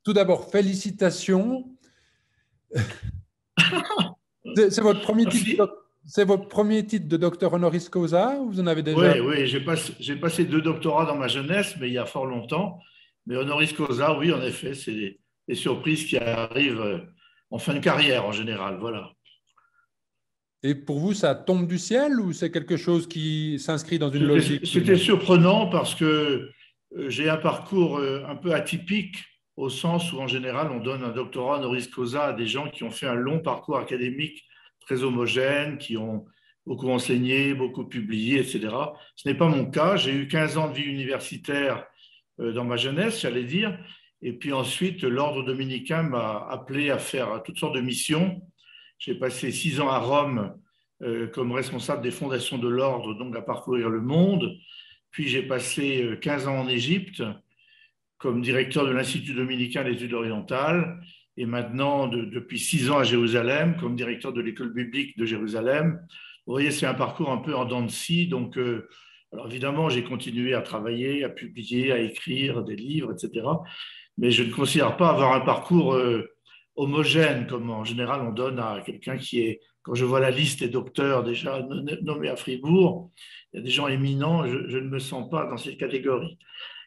tout d'abord, félicitations. C'est votre premier titre, Merci. c'est votre premier titre de docteur honoris causa ou vous en avez déjà? Oui, oui, j'ai passé 2 doctorats dans ma jeunesse, mais il y a fort longtemps. Mais honoris causa, oui, en effet, c'est des surprises qui arrivent en fin de carrière en général. Voilà. Et pour vous, ça tombe du ciel ou c'est quelque chose qui s'inscrit dans une logique tout de C'était même? surprenant parce que j'ai un parcours un peu atypique au sens où, en général, on donne un doctorat honoris causa à des gens qui ont fait un long parcours académique très homogène, qui ont beaucoup enseigné, beaucoup publié, etc. Ce n'est pas mon cas. J'ai eu 15 ans de vie universitaire dans ma jeunesse, j'allais dire. Et puis ensuite, l'ordre dominicain m'a appelé à faire toutes sortes de missions. J'ai passé 6 ans à Rome comme responsable des fondations de l'ordre, donc à parcourir le monde. Puis j'ai passé 15 ans en Égypte comme directeur de l'Institut dominicain d'études orientales et maintenant depuis 6 ans à Jérusalem comme directeur de l'école biblique de Jérusalem. Vous voyez, c'est un parcours un peu en dents de scie. Donc, alors évidemment, j'ai continué à travailler, à publier, à écrire des livres, etc. Mais je ne considère pas avoir un parcours homogène, comme en général on donne à quelqu'un qui est, quand je vois la liste des docteurs déjà nommés à Fribourg, il y a des gens éminents, je ne me sens pas dans cette catégorie.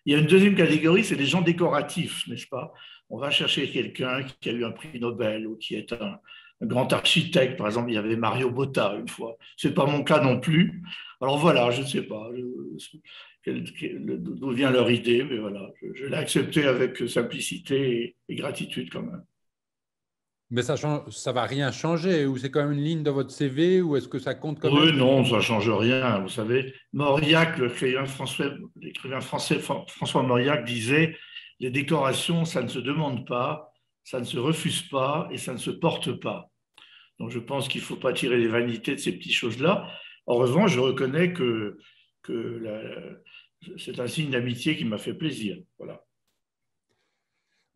Il y a une deuxième catégorie, c'est les gens décoratifs, n'est-ce pas? On va chercher quelqu'un qui a eu un prix Nobel ou qui est un grand architecte. Par exemple, il y avait Mario Botta une fois. Ce n'est pas mon cas non plus. Alors voilà, je ne sais pas d'où vient leur idée, mais voilà, je l'ai accepté avec simplicité et gratitude quand même. Mais ça va rien changer ou c'est quand même une ligne dans votre CV ou est-ce que ça compte quand même? Oui, non, ça ne change rien. Vous savez, Mauriac, l'écrivain français François Mauriac disait, les décorations, ça ne se demande pas, ça ne se refuse pas et ça ne se porte pas. Donc je pense qu'il ne faut pas tirer les vanités de ces petites choses-là. En revanche, je reconnais que c'est un signe d'amitié qui m'a fait plaisir. Voilà.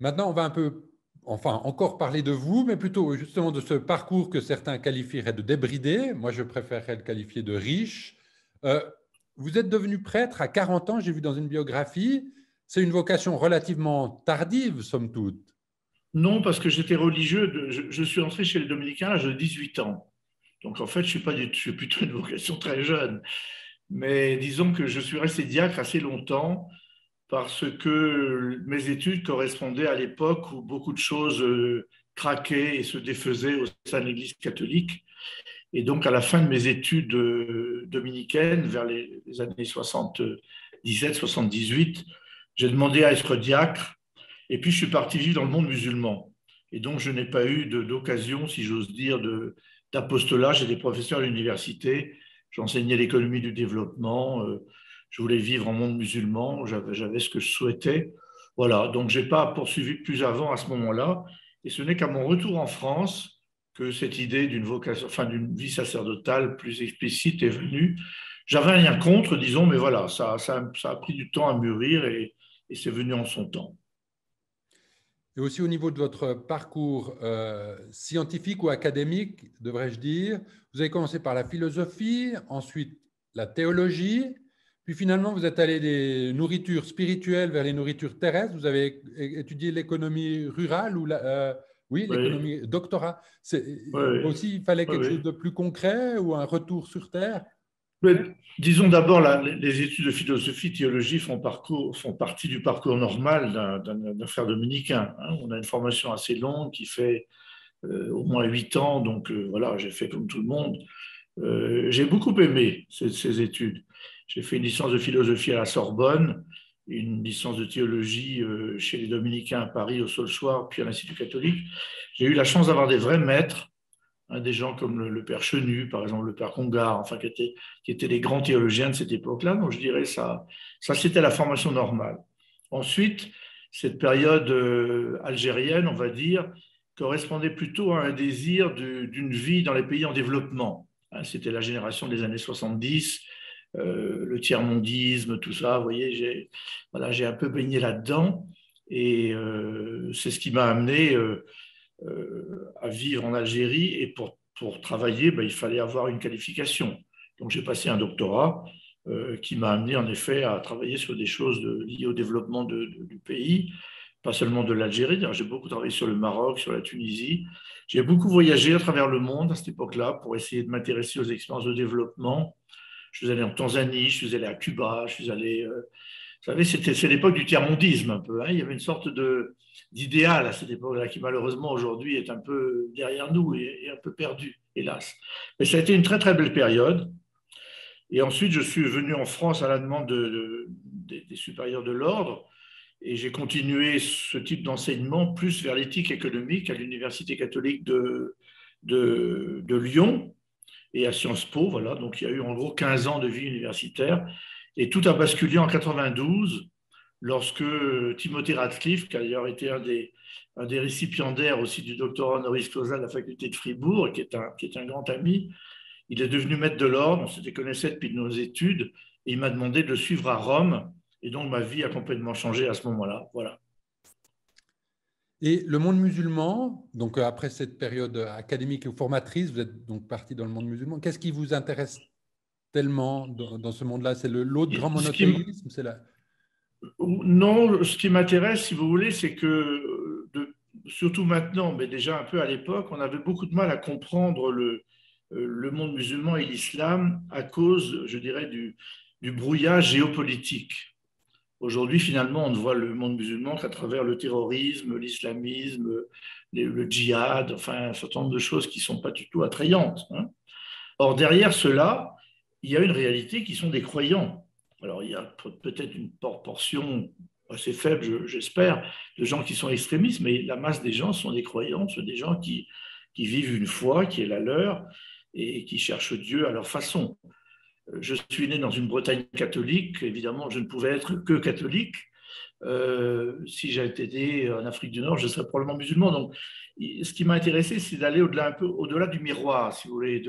Maintenant, on va un peu, enfin, encore parler de vous, mais plutôt justement de ce parcours que certains qualifieraient de débridé. Moi, je préférerais le qualifier de riche. Euh, Vous êtes devenu prêtre à 40 ans, j'ai vu dans une biographie. C'est une vocation relativement tardive, somme toute. Non, parce que j'étais religieux, je suis entré chez les Dominicains à l'âge de 18 ans. Donc en fait, je suis plutôt une vocation très jeune. Mais disons que je suis resté diacre assez longtemps parce que mes études correspondaient à l'époque où beaucoup de choses craquaient et se défaisaient au sein de l'Église catholique. Et donc, à la fin de mes études dominicaines, vers les années 77-78, j'ai demandé à être diacre. Et puis, je suis parti vivre dans le monde musulman. Et donc, je n'ai pas eu d'occasion, si j'ose dire, d'apostolat. J'étais professeur à l'université. J'enseignais l'économie du développement. Je voulais vivre en monde musulman. J'avais ce que je souhaitais. Voilà. Donc, je n'ai pas poursuivi plus avant à ce moment-là. Et ce n'est qu'à mon retour en France que cette idée d'une vocation, enfin, d'une vie sacerdotale plus explicite est venue. J'avais rien contre, disons, mais voilà, ça a pris du temps à mûrir et c'est venu en son temps. Et aussi au niveau de votre parcours scientifique ou académique, devrais-je dire, vous avez commencé par la philosophie, ensuite la théologie, puis finalement vous êtes allé des nourritures spirituelles vers les nourritures terrestres. Vous avez étudié l'économie rurale ou oui, Oui, l'économie doctorat. oui, Aussi, il fallait oui, quelque chose oui. de plus concret ou un retour sur terre. Mais disons d'abord, les études de philosophie, théologie font partie du parcours normal d'un frère dominicain, hein. On a une formation assez longue qui fait au moins 8 ans, donc voilà, j'ai fait comme tout le monde. J'ai beaucoup aimé ces études. J'ai fait une licence de philosophie à la Sorbonne, une licence de théologie chez les Dominicains à Paris, au Saulchoir, puis à l'Institut catholique. J'ai eu la chance d'avoir des vrais maîtres, hein, des gens comme le père Chenu, par exemple, le père Congar, enfin, qui étaient les grands théologiens de cette époque-là. Donc, je dirais ça c'était la formation normale. Ensuite, cette période algérienne, on va dire, correspondait plutôt à un désir d'une vie dans les pays en développement. Hein, c'était la génération des années 70, le tiers-mondisme, tout ça. Vous voyez, voilà, j'ai un peu baigné là-dedans. Et c'est ce qui m'a amené à vivre en Algérie. Et pour travailler, ben, il fallait avoir une qualification. Donc j'ai passé un doctorat qui m'a amené en effet à travailler sur des choses liées au développement du pays, pas seulement de l'Algérie. J'ai beaucoup travaillé sur le Maroc, sur la Tunisie. J'ai beaucoup voyagé à travers le monde à cette époque-là pour essayer de m'intéresser aux expériences de développement. Je suis allé en Tanzanie, je suis allé à Cuba, je suis allé. Vous savez, c'est l'époque du tiers-mondisme un peu. Hein. Il y avait une sorte d'idéal à cette époque-là qui malheureusement aujourd'hui est un peu derrière nous et un peu perdu, hélas. Mais ça a été une très très belle période. Et ensuite, je suis venu en France à la demande des supérieurs de l'ordre et j'ai continué ce type d'enseignement plus vers l'éthique économique à l'Université catholique de Lyon et à Sciences Po. Voilà. Donc, il y a eu en gros 15 ans de vie universitaire. Et tout a basculé en 92 lorsque Timothée Radcliffe, qui a d'ailleurs été un des récipiendaires aussi du doctorat honoris causa de la faculté de Fribourg, qui est un grand ami, il est devenu maître de l'ordre, on s'était connaissait depuis nos études, et il m'a demandé de le suivre à Rome. Et donc, ma vie a complètement changé à ce moment-là. Voilà. Et le monde musulman, donc après cette période académique et formatrice, vous êtes donc parti dans le monde musulman. Qu'est-ce qui vous intéresse tellement dans ce monde-là? C'est l'autre grand monothéisme? Non, ce qui m'intéresse, si vous voulez, c'est que, surtout maintenant, mais déjà un peu à l'époque, on avait beaucoup de mal à comprendre le monde musulman et l'islam à cause, je dirais, du brouillage géopolitique. Aujourd'hui, finalement, on ne voit le monde musulman qu'à travers le terrorisme, l'islamisme, le djihad, enfin un certain nombre de choses qui ne sont pas du tout attrayantes. Hein. Or, derrière cela, il y a une réalité qui sont des croyants. Alors, il y a peut-être une proportion assez faible, j'espère, de gens qui sont extrémistes, mais la masse des gens sont des croyants, sont des gens qui vivent une foi qui est la leur et qui cherchent Dieu à leur façon. Je suis né dans une Bretagne catholique, évidemment, je ne pouvais être que catholique. Si j'avais été en Afrique du Nord, je serais probablement musulman. Donc, ce qui m'a intéressé, c'est d'aller un peu au-delà du miroir, si vous voulez.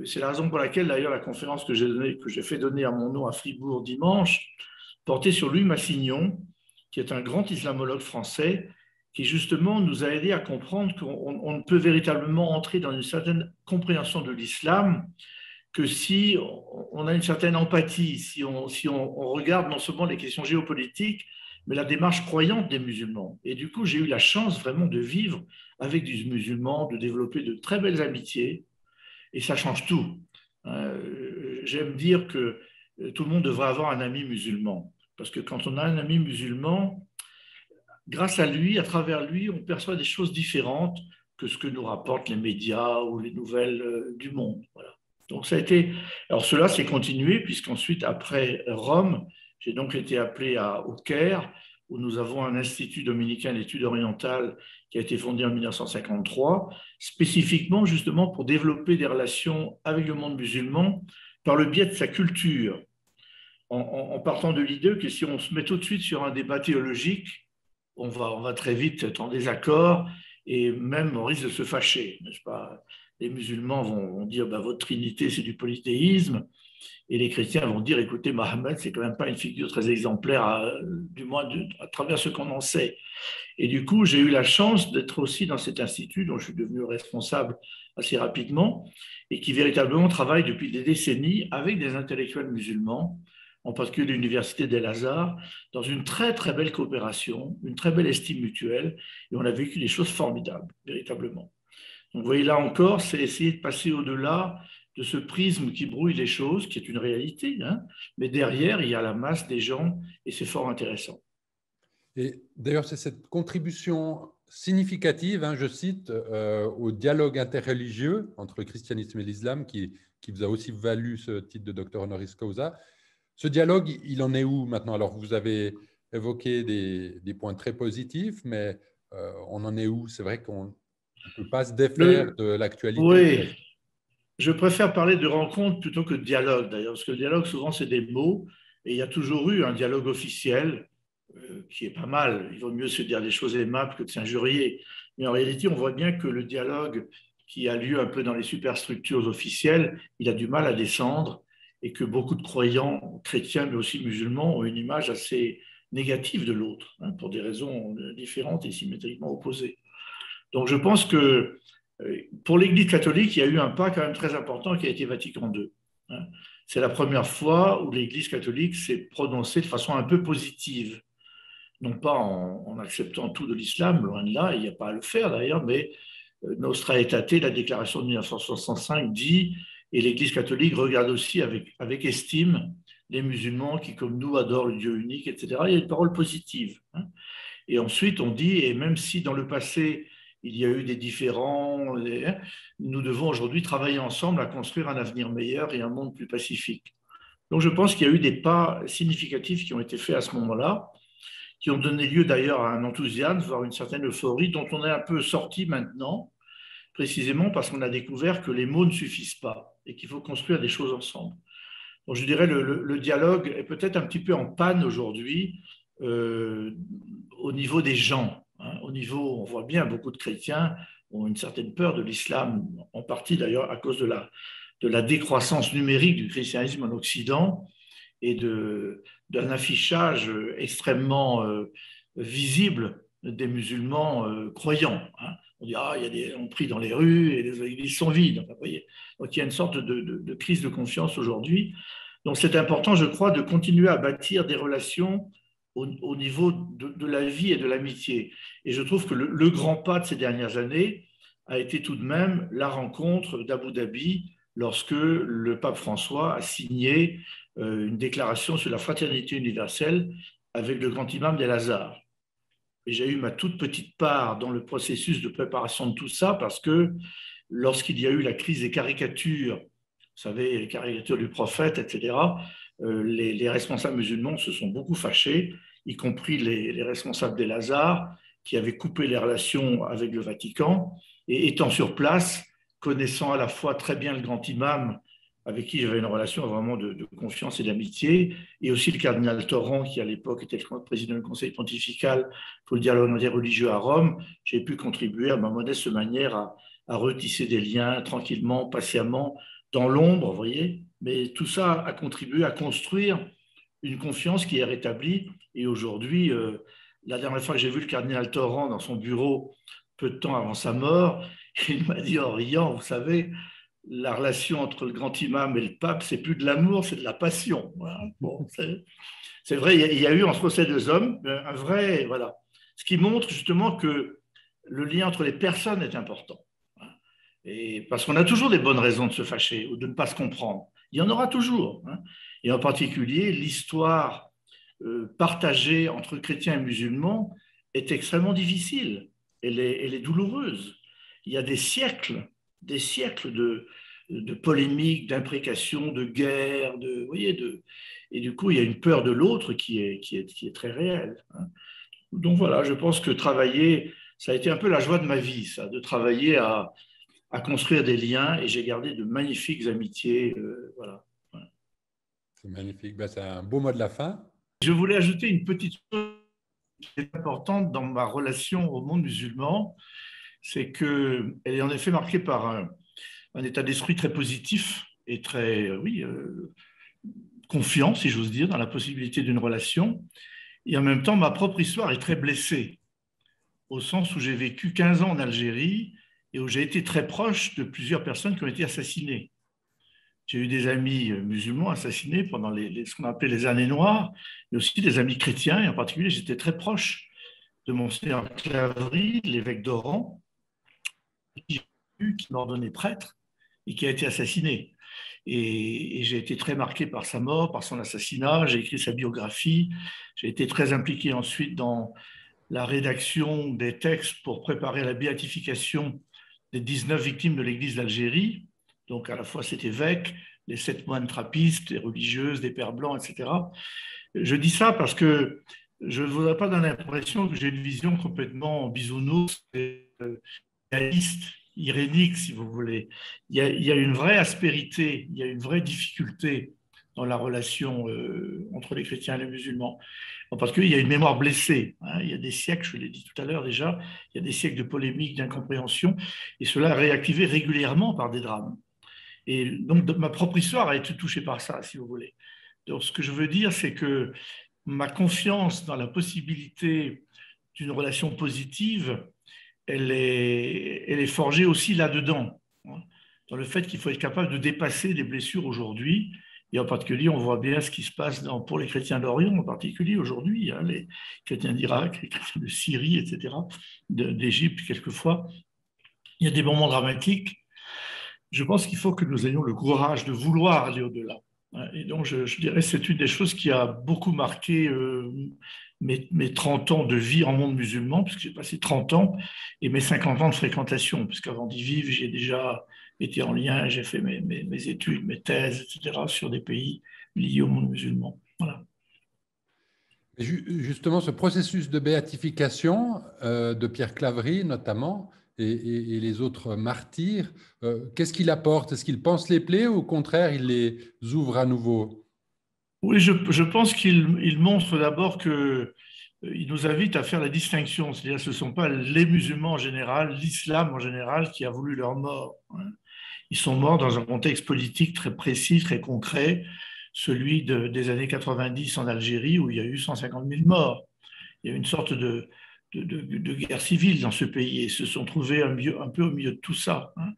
C'est la raison pour laquelle, d'ailleurs, la conférence que j'ai fait donner à mon nom à Fribourg dimanche portait sur Louis Massignon, qui est un grand islamologue français, qui justement nous a aidé à comprendre qu'on ne peut véritablement entrer dans une certaine compréhension de l'islam que si on a une certaine empathie, si on regarde non seulement les questions géopolitiques, mais la démarche croyante des musulmans. Et du coup, j'ai eu la chance vraiment de vivre avec des musulmans, de développer de très belles amitiés, et ça change tout. J'aime dire que tout le monde devrait avoir un ami musulman, parce que quand on a un ami musulman, grâce à lui, à travers lui, on perçoit des choses différentes que ce que nous rapportent les médias ou les nouvelles du monde. Voilà. Donc ça a été. Alors cela s'est continué puisqu'ensuite, après Rome, j'ai donc été appelé au Caire, où nous avons un institut dominicain d'études orientales qui a été fondé en 1953, spécifiquement justement pour développer des relations avec le monde musulman par le biais de sa culture, en partant de l'idée que si on se met tout de suite sur un débat théologique, on va très vite être en désaccord et même on risque de se fâcher, n'est-ce pas? Les musulmans vont dire votre trinité, c'est du polythéisme, et les chrétiens vont dire écoutez, Mohammed, c'est quand même pas une figure très exemplaire, du moins à travers ce qu'on en sait. Et du coup, j'ai eu la chance d'être aussi dans cet institut dont je suis devenu responsable assez rapidement et qui véritablement travaille depuis des décennies avec des intellectuels musulmans, en particulier l'Université d'El-Azhar, dans une très très belle coopération, une très belle estime mutuelle, et on a vécu des choses formidables, véritablement. Donc, vous voyez, là encore, c'est essayer de passer au-delà de ce prisme qui brouille les choses, qui est une réalité, hein, mais derrière, il y a la masse des gens, et c'est fort intéressant. Et d'ailleurs, c'est cette contribution significative, hein, je cite, au dialogue interreligieux entre le christianisme et l'islam qui vous a aussi valu ce titre de docteur honoris causa. Ce dialogue, il en est où maintenant? Alors, vous avez évoqué des points très positifs, mais on en est où? C'est vrai qu'on ne peut pas se défaire de l'actualité. Oui, je préfère parler de rencontre plutôt que de dialogue, d'ailleurs, parce que le dialogue, souvent, c'est des mots, et il y a toujours eu un dialogue officiel qui est pas mal. Il vaut mieux se dire des choses aimables que de s'injurier. Mais en réalité, on voit bien que le dialogue qui a lieu un peu dans les superstructures officielles, il a du mal à descendre, et que beaucoup de croyants chrétiens, mais aussi musulmans, ont une image assez négative de l'autre, hein, pour des raisons différentes et symétriquement opposées. Donc je pense que pour l'Église catholique, il y a eu un pas quand même très important qui a été Vatican II. Hein. C'est la première fois où l'Église catholique s'est prononcée de façon un peu positive non pas en acceptant tout de l'islam, loin de là, il n'y a pas à le faire d'ailleurs, mais Nostra Aetate, la déclaration de 1965 dit, et l'Église catholique regarde aussi avec estime les musulmans qui, comme nous, adorent le Dieu unique, etc. Il y a une parole positive. Hein. Et ensuite, on dit, et même si dans le passé, il y a eu des différends, nous devons aujourd'hui travailler ensemble à construire un avenir meilleur et un monde plus pacifique. Donc je pense qu'il y a eu des pas significatifs qui ont été faits à ce moment-là, qui ont donné lieu d'ailleurs à un enthousiasme, voire une certaine euphorie, dont on est un peu sorti maintenant, précisément parce qu'on a découvert que les mots ne suffisent pas et qu'il faut construire des choses ensemble. Donc je dirais le dialogue est peut-être un petit peu en panne aujourd'hui au niveau des gens. Hein. Au niveau, on voit bien, beaucoup de chrétiens ont une certaine peur de l'islam, en partie d'ailleurs à cause de la décroissance numérique du christianisme en Occident et d'un affichage extrêmement visible des musulmans croyants. Hein. On dit, ah, on prie dans les rues et les églises sont vides. Enfin, vous voyez. Donc il y a une sorte de crise de confiance aujourd'hui. Donc c'est important, je crois, de continuer à bâtir des relations au niveau de la vie et de l'amitié. Et je trouve que le grand pas de ces dernières années a été tout de même la rencontre d'Abu Dhabi lorsque le pape François a signé une déclaration sur la fraternité universelle avec le grand imam d'El-Azhar. Et j'ai eu ma toute petite part dans le processus de préparation de tout ça parce que lorsqu'il y a eu la crise des caricatures, vous savez, les caricatures du prophète, etc., les responsables musulmans se sont beaucoup fâchés, y compris les responsables d'El-Azhar, qui avaient coupé les relations avec le Vatican. Et étant sur place, connaissant à la fois très bien le grand imam, avec qui j'avais une relation vraiment de confiance et d'amitié, et aussi le cardinal Torrent, qui à l'époque était le président du Conseil pontifical pour le dialogue interreligieux à Rome, j'ai pu contribuer à ma modeste manière à retisser des liens tranquillement, patiemment, dans l'ombre, vous voyez. Mais tout ça a contribué à construire une confiance qui est rétablie. Et aujourd'hui, la dernière fois que j'ai vu le cardinal Torrent dans son bureau, peu de temps avant sa mort, il m'a dit en riant, vous savez, la relation entre le grand imam et le pape, c'est plus de l'amour, c'est de la passion. Voilà. Bon, c'est vrai, il y a eu entre ces deux hommes un vrai, voilà. Ce qui montre justement que le lien entre les personnes est important. Et parce qu'on a toujours des bonnes raisons de se fâcher ou de ne pas se comprendre. Il y en aura toujours. Hein. Et en particulier, l'histoire partagée entre chrétiens et musulmans est extrêmement difficile. Elle est douloureuse. Il y a des siècles de polémiques, d'imprécations, de guerres, vous voyez, et du coup, il y a une peur de l'autre qui est très réelle. Hein. Donc voilà, je pense que travailler, ça a été un peu la joie de ma vie, ça, de travailler à construire des liens, et j'ai gardé de magnifiques amitiés. Voilà. C'est magnifique. Ben, c'est un beau mot de la fin. Je voulais ajouter une petite chose qui est importante dans ma relation au monde musulman, c'est qu'elle est en effet marquée par un état d'esprit très positif et très, confiant, si j'ose dire, dans la possibilité d'une relation. Et en même temps, ma propre histoire est très blessée, au sens où j'ai vécu 15 ans en Algérie et où j'ai été très proche de plusieurs personnes qui ont été assassinées. J'ai eu des amis musulmans assassinés pendant ce qu'on appelait les années noires, mais aussi des amis chrétiens, et en particulier, j'étais très proche de Monseigneur Claverie, l'évêque d'Oran, qui m'a ordonné prêtre et qui a été assassiné. Et j'ai été très marqué par sa mort, par son assassinat. J'ai écrit sa biographie. J'ai été très impliqué ensuite dans la rédaction des textes pour préparer la béatification des 19 victimes de l'Église d'Algérie. Donc à la fois cet évêque, les 7 moines trappistes, les religieuses, des pères blancs, etc. Je dis ça parce que je ne voudrais pas donner l'impression que j'ai une vision complètement bisounours et réaliste, irénique, si vous voulez. Il y a une vraie aspérité, il y a une vraie difficulté dans la relation entre les chrétiens et les musulmans. Parce qu'il y a une mémoire blessée. Hein. Il y a des siècles, je l'ai dit tout à l'heure déjà, il y a des siècles de polémiques, d'incompréhension, et cela est réactivé régulièrement par des drames. Et donc, ma propre histoire a été touchée par ça, si vous voulez. Donc, ce que je veux dire, c'est que ma confiance dans la possibilité d'une relation positive, elle est forgée aussi là-dedans, hein, dans le fait qu'il faut être capable de dépasser des blessures aujourd'hui Et en particulier, on voit bien ce qui se passe pour les chrétiens d'Orient, en particulier aujourd'hui, hein, les chrétiens d'Irak, les chrétiens de Syrie, etc., d'Égypte quelquefois. Il y a des moments dramatiques. Je pense qu'il faut que nous ayons le courage de vouloir aller au-delà. Et donc, je dirais que c'est une des choses qui a beaucoup marqué mes 30 ans de vie en monde musulman, puisque j'ai passé 30 ans, et mes 50 ans de fréquentation, puisqu'avant d'y vivre, j'ai déjà été en lien, j'ai fait mes études, mes thèses, etc., sur des pays liés au monde musulman. Voilà. Justement, ce processus de béatification de Pierre Claverie, notamment, et les autres martyrs, qu'est-ce qu'il apporte? Est-ce qu'il pense les plaies ou au contraire, il les ouvre à nouveau? Oui, je pense qu'il montre d'abord que il nous invite à faire la distinction, c'est-à-dire que ce ne sont pas les musulmans en général, l'islam en général qui a voulu leur mort, hein. Ils sont morts dans un contexte politique très précis, très concret, celui des années 90 en Algérie où il y a eu 150 000 morts. Il y a eu une sorte de guerre civile dans ce pays et ils se sont trouvés un peu au milieu de tout ça, hein.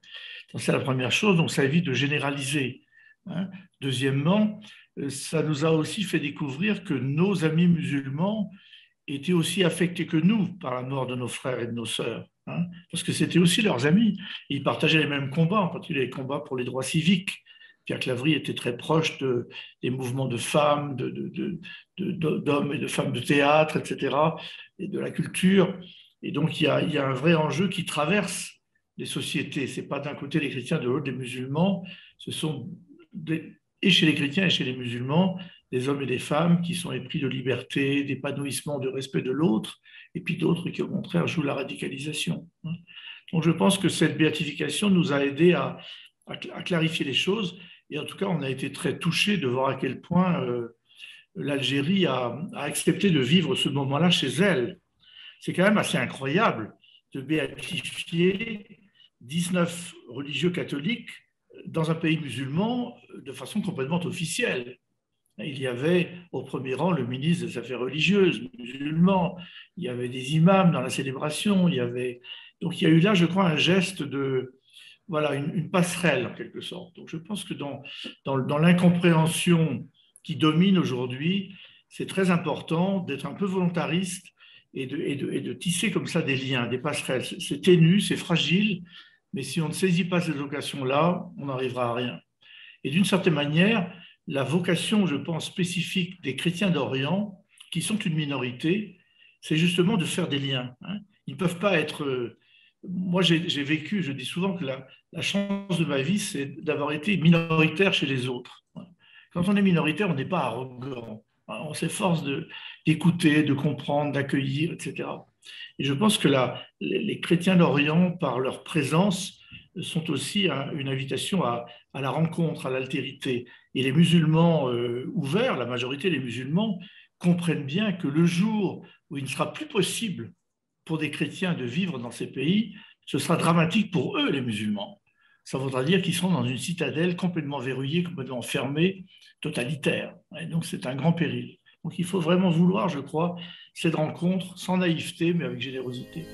Donc c'est la première chose, donc ça évite de généraliser, hein. Deuxièmement, ça nous a aussi fait découvrir que nos amis musulmans étaient aussi affectés que nous par la mort de nos frères et de nos sœurs, hein, parce que c'était aussi leurs amis. Ils partageaient les mêmes combats, en particulier les combats pour les droits civiques. Pierre Claverie était très proche des mouvements de femmes, d'hommes et de femmes de théâtre, etc., et de la culture. Et donc, il y a un vrai enjeu qui traverse les sociétés. Ce n'est pas d'un côté les chrétiens, de l'autre les musulmans. Ce sont et chez les chrétiens et chez les musulmans, des hommes et des femmes qui sont épris de liberté, d'épanouissement, de respect de l'autre, et puis d'autres qui, au contraire, jouent la radicalisation. Donc, je pense que cette béatification nous a aidés à clarifier les choses, et en tout cas, on a été très touchés de voir à quel point l'Algérie a accepté de vivre ce moment-là chez elle. C'est quand même assez incroyable de béatifier 19 religieux catholiques dans un pays musulman de façon complètement officielle. Il y avait au premier rang le ministre des Affaires religieuses musulman, il y avait des imams dans la célébration, donc il y a eu là, je crois, un geste de, voilà, une passerelle en quelque sorte. Donc je pense que dans l'incompréhension qui domine aujourd'hui, c'est très important d'être un peu volontariste et de tisser comme ça des liens, des passerelles. C'est ténu, c'est fragile, mais si on ne saisit pas ces occasions-là, on n'arrivera à rien. Et d'une certaine manière, la vocation, je pense, spécifique des chrétiens d'Orient, qui sont une minorité, c'est justement de faire des liens, hein. Ils ne peuvent pas être... Moi, j'ai vécu, je dis souvent que la chance de ma vie, c'est d'avoir été minoritaire chez les autres. Quand on est minoritaire, on n'est pas arrogant. On s'efforce d'écouter, de comprendre, d'accueillir, etc. Et je pense que les chrétiens d'Orient, par leur présence, sont aussi une invitation à la rencontre, à l'altérité. Et les musulmans ouverts, la majorité des musulmans, comprennent bien que le jour où il ne sera plus possible pour des chrétiens de vivre dans ces pays, ce sera dramatique pour eux, les musulmans. Ça voudra dire qu'ils seront dans une citadelle complètement verrouillée, complètement fermée, totalitaire. Et donc c'est un grand péril. Donc il faut vraiment vouloir, je crois, cette rencontre sans naïveté, mais avec générosité.